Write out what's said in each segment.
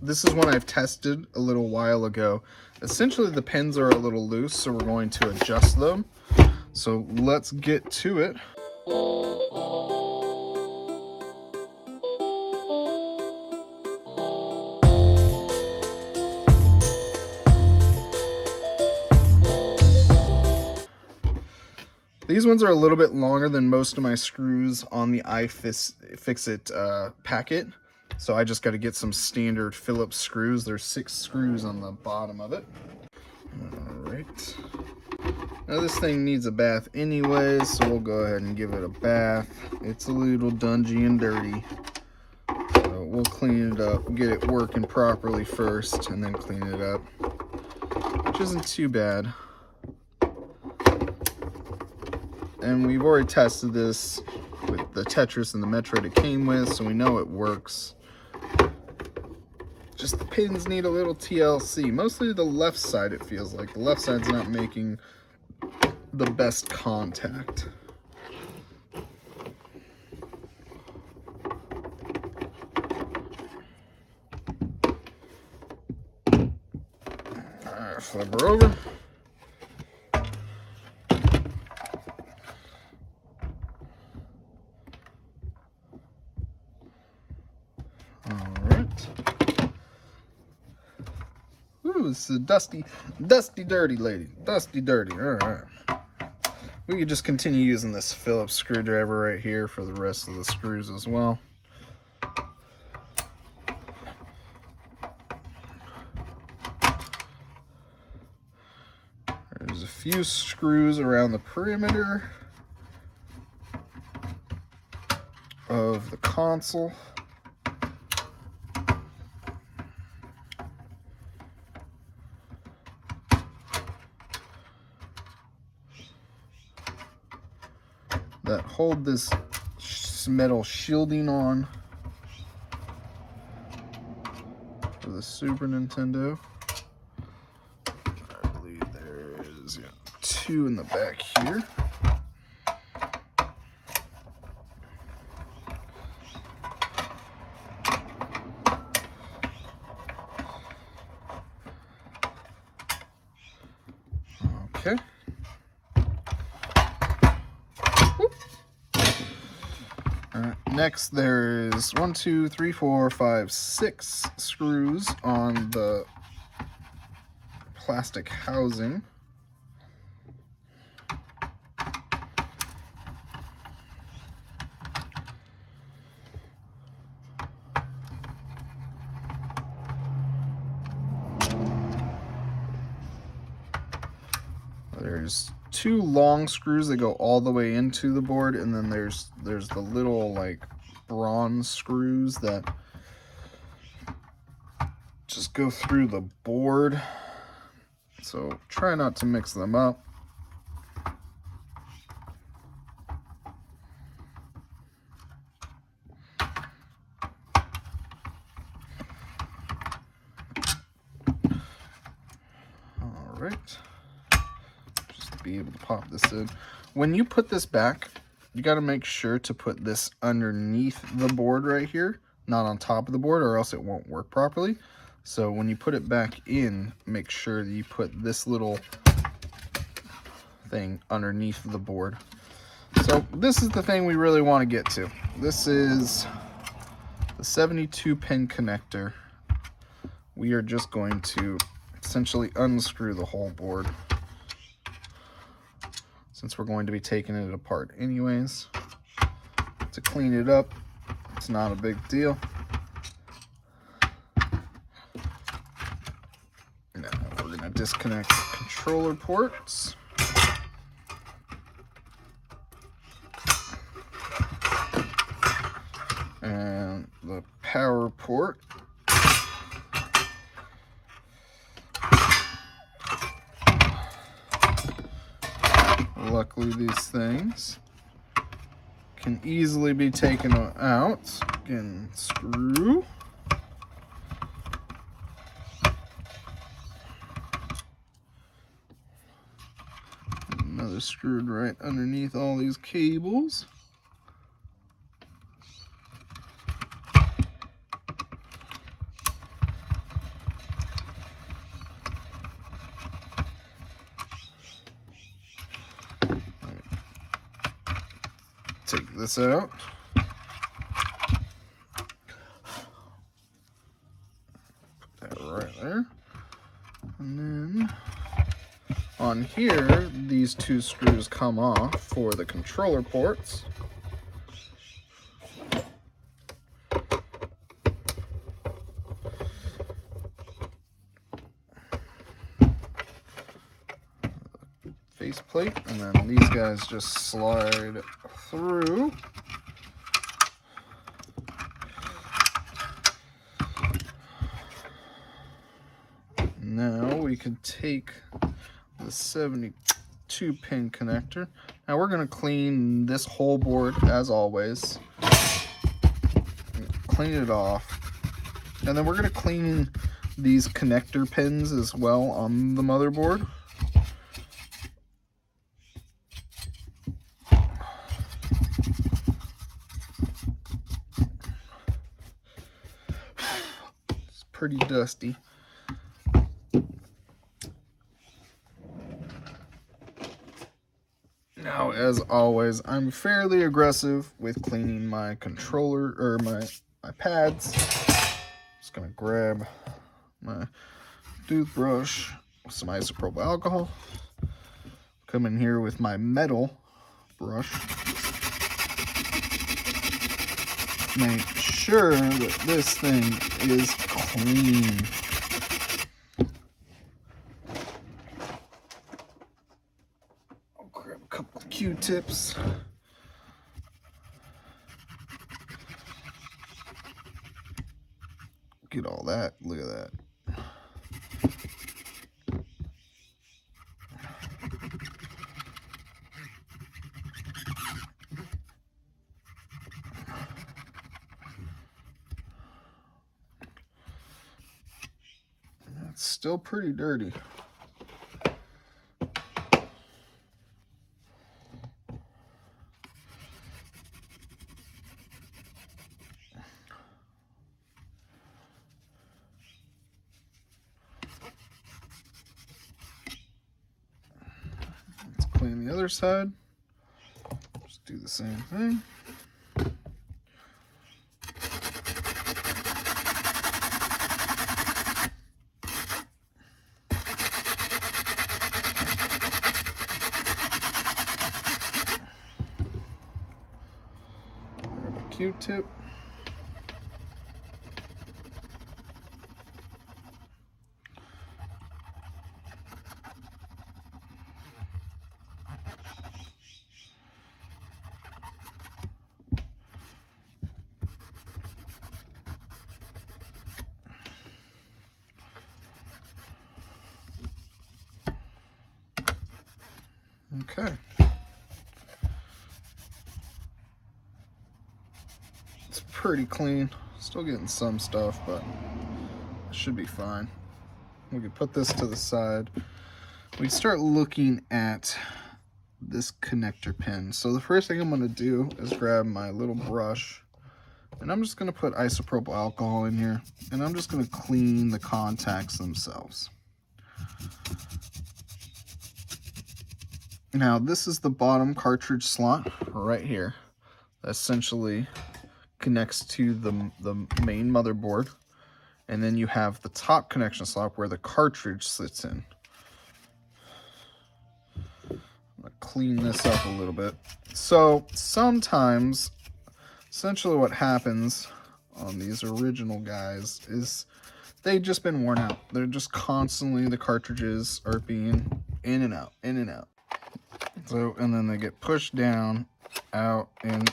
This is one I've tested a little while ago. Essentially the pins are a little loose, so we're going to adjust them. So let's get to it. These ones are a little bit longer than most of my screws on the iFixit packet. So I just got to get some standard Phillips screws. There's 6 screws on the bottom of it. Alright. Now this thing needs a bath anyway, so we'll go ahead and give it a bath. It's a little dungy and dirty. So we'll clean it up, get it working properly first, and then clean it up. Which isn't too bad. And we've already tested this with the Tetris and the Metroid it came with, so we know it works. Just the pins need a little TLC. Mostly the left side, it feels like. The left side's not making the best contact. Alright, flip her over. This is a dusty, dirty lady. Dusty, dirty. Alright. We could just continue using this Phillips screwdriver right here for the rest of the screws as well. There's a few screws around the perimeter of the console. That hold this metal shielding on for the Super Nintendo. I believe there is 2 in the back here. Okay. Next, there is 1, 2, 3, 4, 5, 6 screws on the plastic housing. There's 2 long screws that go all the way into the board, and then there's the little like bronze screws that just go through the board. So try not to mix them up. All right. Be able to pop this in. When you put this back, you got to make sure to put this underneath the board right here, not on top of the board, or else it won't work properly. So when you put it back in, make sure that you put this little thing underneath the board. So this is the thing we really want to get to. This is the 72 pin connector. We are just going to essentially unscrew the whole board, since we're going to be taking it apart anyways. To clean it up, it's not a big deal. Now we're going to disconnect the controller ports. And the power port. Luckily, these things can easily be taken out. Again, screw. Another screwed right underneath all these cables. this out. Put that right there. And then on here, these two screws come off for the controller ports. Faceplate, and then these guys just slide through. Now we can take the 72-pin connector. Now we're going to clean this whole board as always. Clean it off. And then we're going to clean these connector pins as well on the motherboard. It's pretty dusty. Now, as always, I'm fairly aggressive with cleaning my controller or my pads. Just gonna grab my toothbrush with some isopropyl alcohol. Come in here with my metal brush. Make sure that this thing is clean. I'll grab a couple of Q-tips. Get all that. Look at that. It's still pretty dirty. Let's clean the other side. Just do the same thing. Q-tip. Okay. It's pretty clean. Still getting some stuff, but it should be fine. We can put this to the side. We start looking at this connector pin. So the first thing I'm going to do is grab my little brush, and I'm just going to put isopropyl alcohol in here, and I'm just going to clean the contacts themselves. Now this is the bottom cartridge slot right here. That essentially connects to the main motherboard, and then you have the top connection slot where the cartridge sits in. I'm gonna clean this up a little bit. So sometimes, essentially what happens on these original guys is they've just been worn out. They're just constantly, the cartridges are being in and out, in and out. So, and then they get pushed down, out, and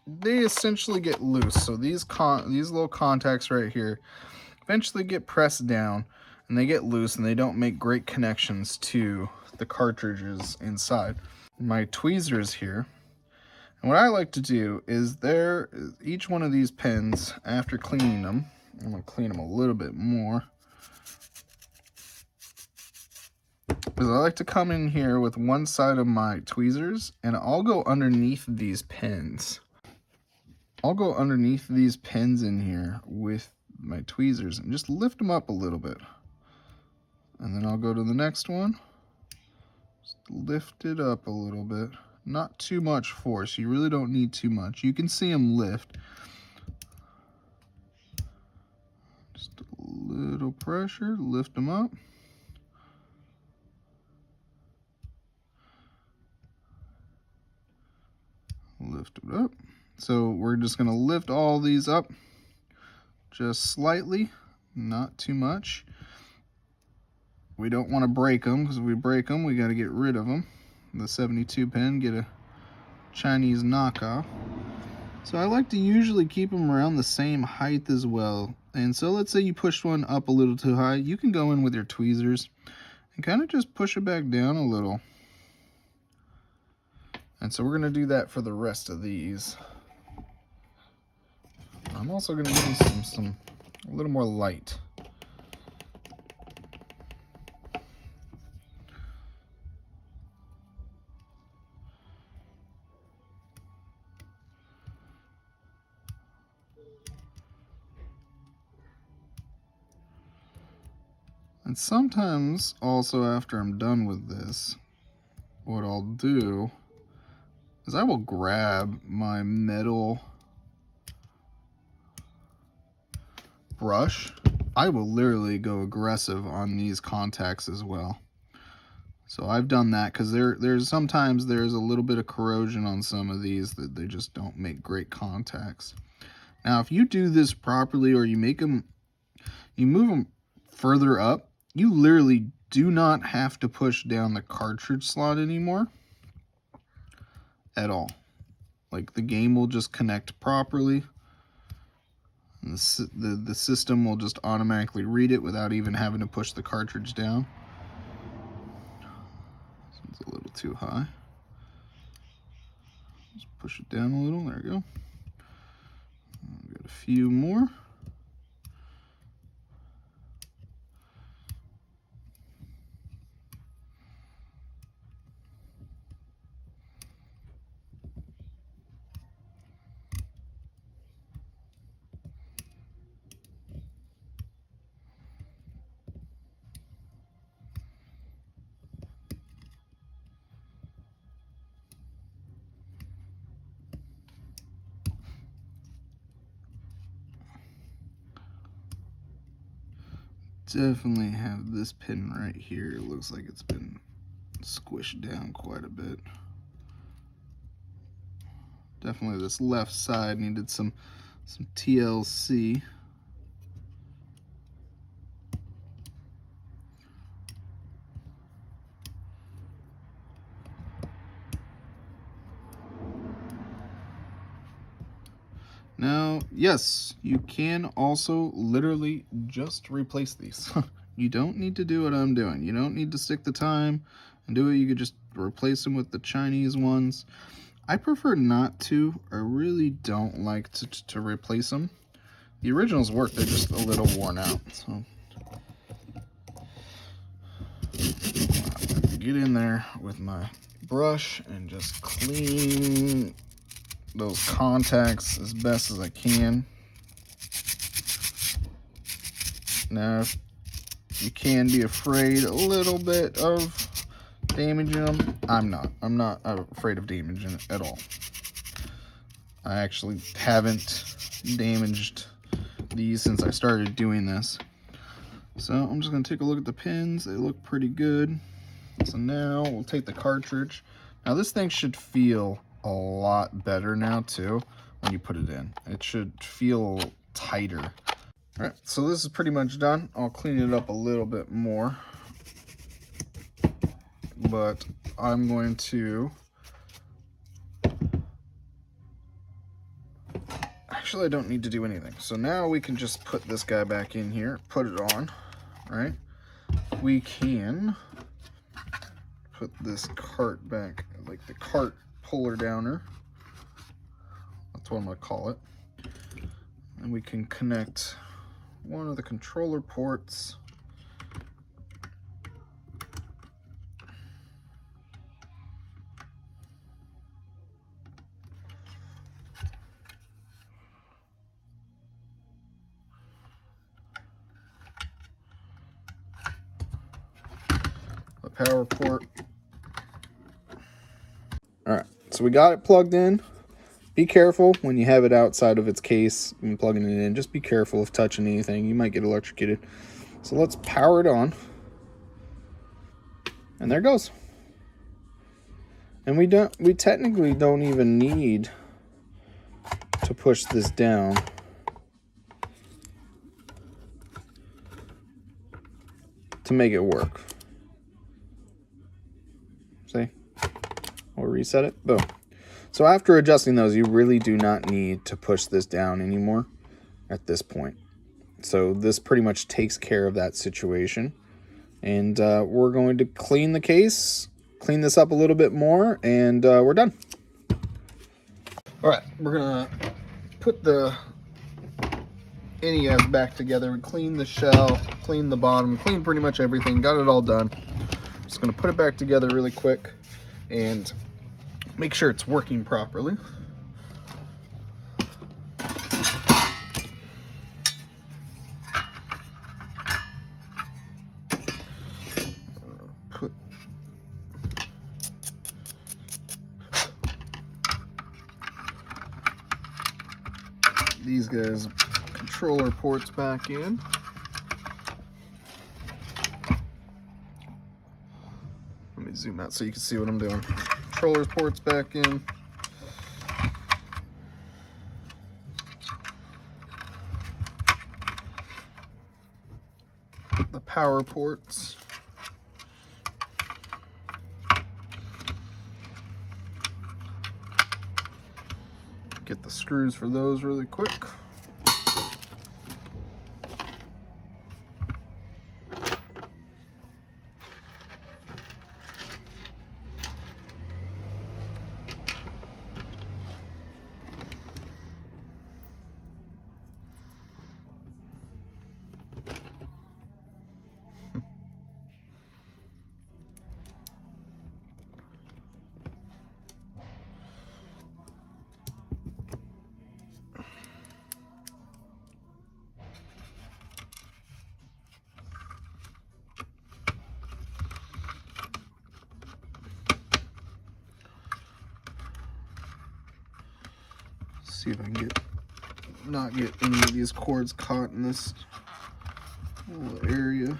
they essentially get loose. So these little contacts right here eventually get pressed down, and they get loose, and they don't make great connections to the cartridges inside. My tweezers here, and what I like to do is each one of these pins, after cleaning them, I'm going to clean them a little bit more, because I like to come in here with one side of my tweezers, and I'll go underneath these pins. I'll go underneath these pins in here with my tweezers and just lift them up a little bit. And then I'll go to the next one, just lift it up a little bit, Not too much force. You really don't need too much. You can see them lift. Just a little pressure, lift them up. Lift it up. So we're just going to lift all these up just slightly, not too much. We don't want to break them, because if we break them, we got to get rid of them. The 72 pin, get a Chinese knockoff. So I like to usually keep them around the same height as well. And so let's say you pushed one up a little too high, you can go in with your tweezers and kind of just push it back down a little. And so we're going to do that for the rest of these. I'm also going to give them a little more light. And sometimes also after I'm done with this, what I'll do is I will grab my metal brush. I will literally go aggressive on these contacts as well. So I've done that because there's sometimes there's a little bit of corrosion on some of these that they just don't make great contacts. Now if you do this properly, or you move them further up, you literally do not have to push down the cartridge slot anymore at all. Like, the game will just connect properly, and the system will just automatically read it without even having to push the cartridge down. This one's a little too high. Just push it down a little. There we go. Got a few more. Definitely have this pin right here. It looks like it's been squished down quite a bit. Definitely this left side needed some TLC. Now, yes, you can also literally just replace these. You don't need to do what I'm doing. You don't need to stick the time and do it. You could just replace them with the Chinese ones. I prefer not to. I really don't like to replace them. The originals work, they're just a little worn out. So get in there with my brush and just clean those contacts as best as I can. Now, you can be afraid a little bit of damaging them. I'm not afraid of damaging it at all. I actually haven't damaged these since I started doing this. So I'm just going to take a look at the pins. They look pretty good. So now we'll take the cartridge. Now this thing should feel a lot better now too when you put it in. It should feel tighter. All right, so this is pretty much done. I'll clean it up a little bit more, but I'm going to actually, I don't need to do anything. So now we can just put this guy back in here, put it on, right? We can put this cart back, like the cart puller downer. That's what I'm gonna call it. And we can connect one of the controller ports power port. All right, So we got it plugged in. Be careful when you have it outside of its case and plugging it in. Just be careful of touching anything. You might get electrocuted. So let's power it on. And there it goes. And we technically don't even need to push this down. To make it work. See? We'll reset it. Boom. So after adjusting those, you really do not need to push this down anymore at this point. So this pretty much takes care of that situation. And we're going to clean the case, clean this up a little bit more, and we're done. All right, we're going to put the NES back together and clean the shell, clean the bottom, clean pretty much everything. Got it all done. Just going to put it back together really quick and make sure it's working properly. Put these guys' controller ports back in. Let me zoom out so you can see what I'm doing. Controller ports back in. The power ports. Get the screws for those really quick. See if I can not get any of these cords caught in this little area.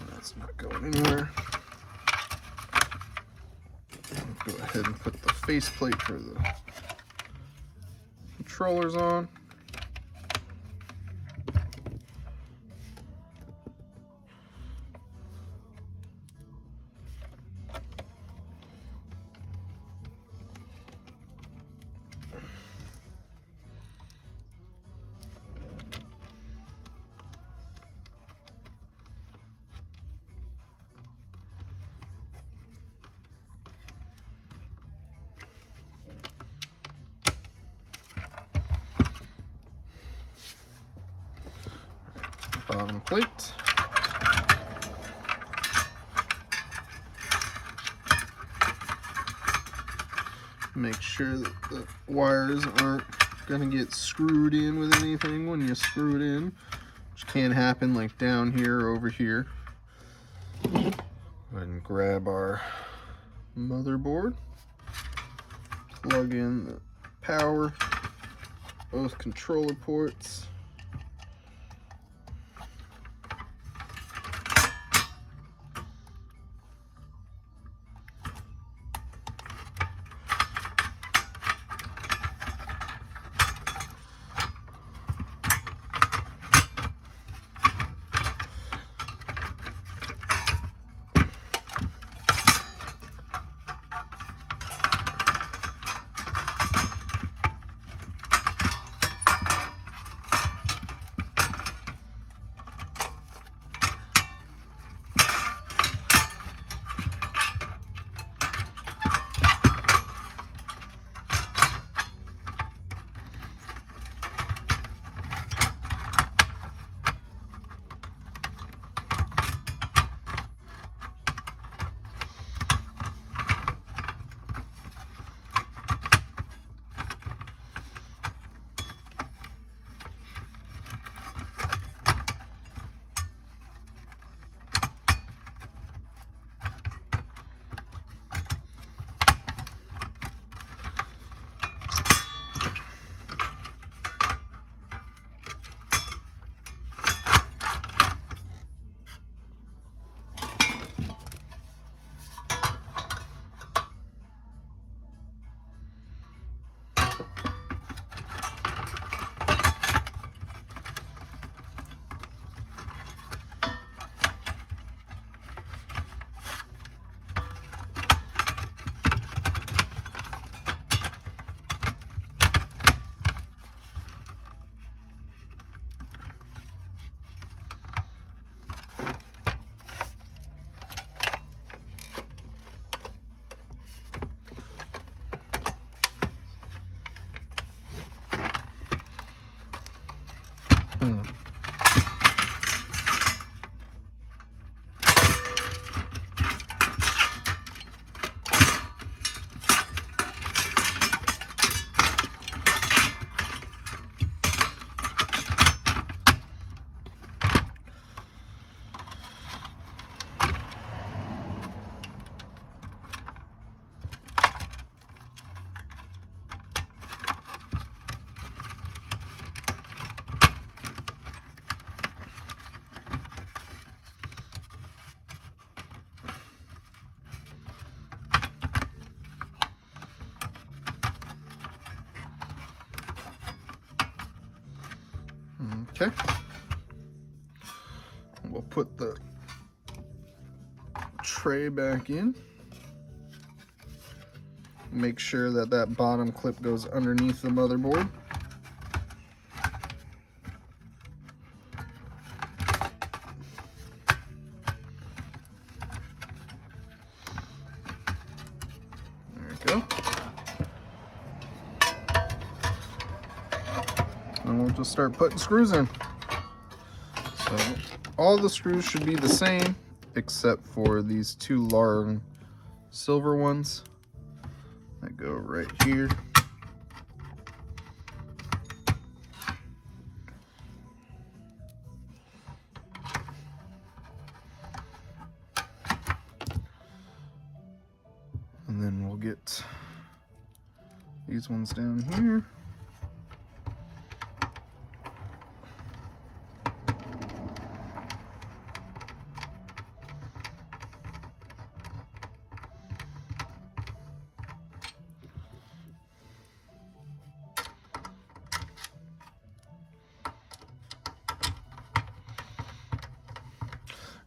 That's not going anywhere. Go ahead and put the faceplate for the controllers on. Bottom plate. Make sure that the wires aren't gonna get screwed in with anything when you screw it in, which can happen like down here or over here. Go ahead and grab our motherboard, plug in the power, both controller ports. Okay. We'll put the tray back in. Make sure that that bottom clip goes underneath the motherboard. There we go. And we'll just start putting screws in. So all the screws should be the same except for these two long silver ones that go right here. And then we'll get these ones down here.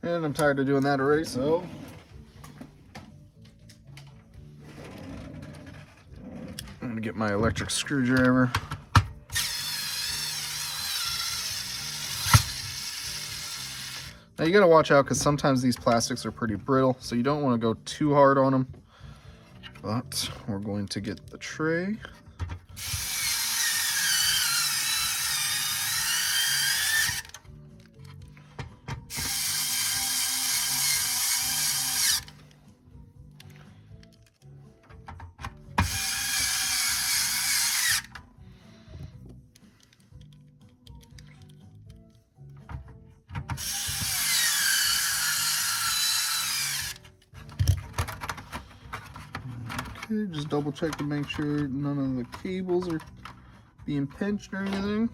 And I'm tired of doing that already, so I'm gonna get my electric screwdriver. Now you gotta watch out because sometimes these plastics are pretty brittle, so you don't want to go too hard on them. But we're going to get the tray. Okay, just double check to make sure none of the cables are being pinched or anything.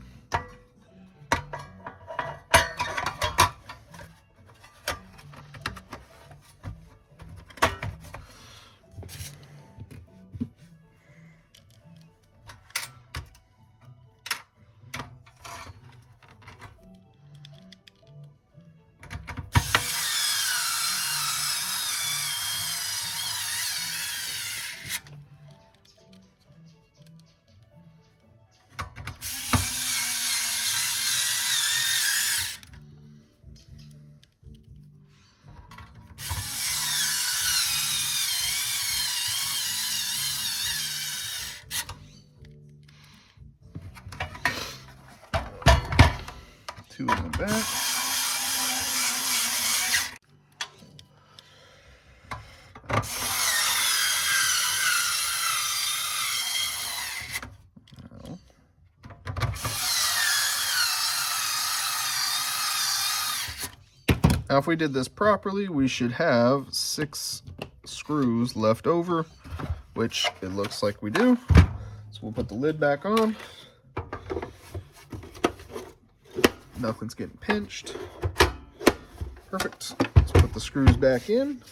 Two in the back. Now, if we did this properly, we should have 6 screws left over, which it looks like we do. So we'll put the lid back on. Nothing's getting pinched. Perfect. Let's put the screws back in.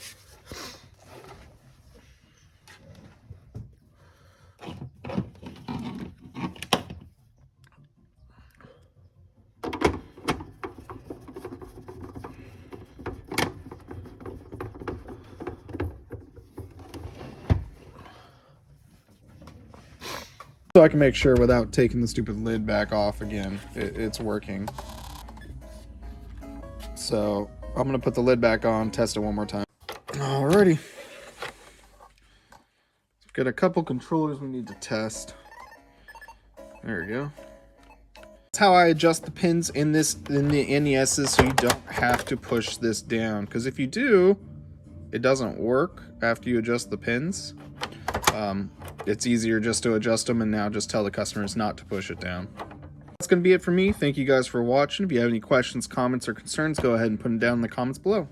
So I can make sure without taking the stupid lid back off again, it's working. So I'm gonna put the lid back on, test it one more time. Alrighty. We've got a couple controllers we need to test. There we go. That's how I adjust the pins in the NESs, so you don't have to push this down. Because if you do, it doesn't work after you adjust the pins. It's easier just to adjust them and now just tell the customers not to push it down. That's going to be it for me. Thank you guys for watching. If you have any questions, comments, or concerns, go ahead and put them down in the comments below.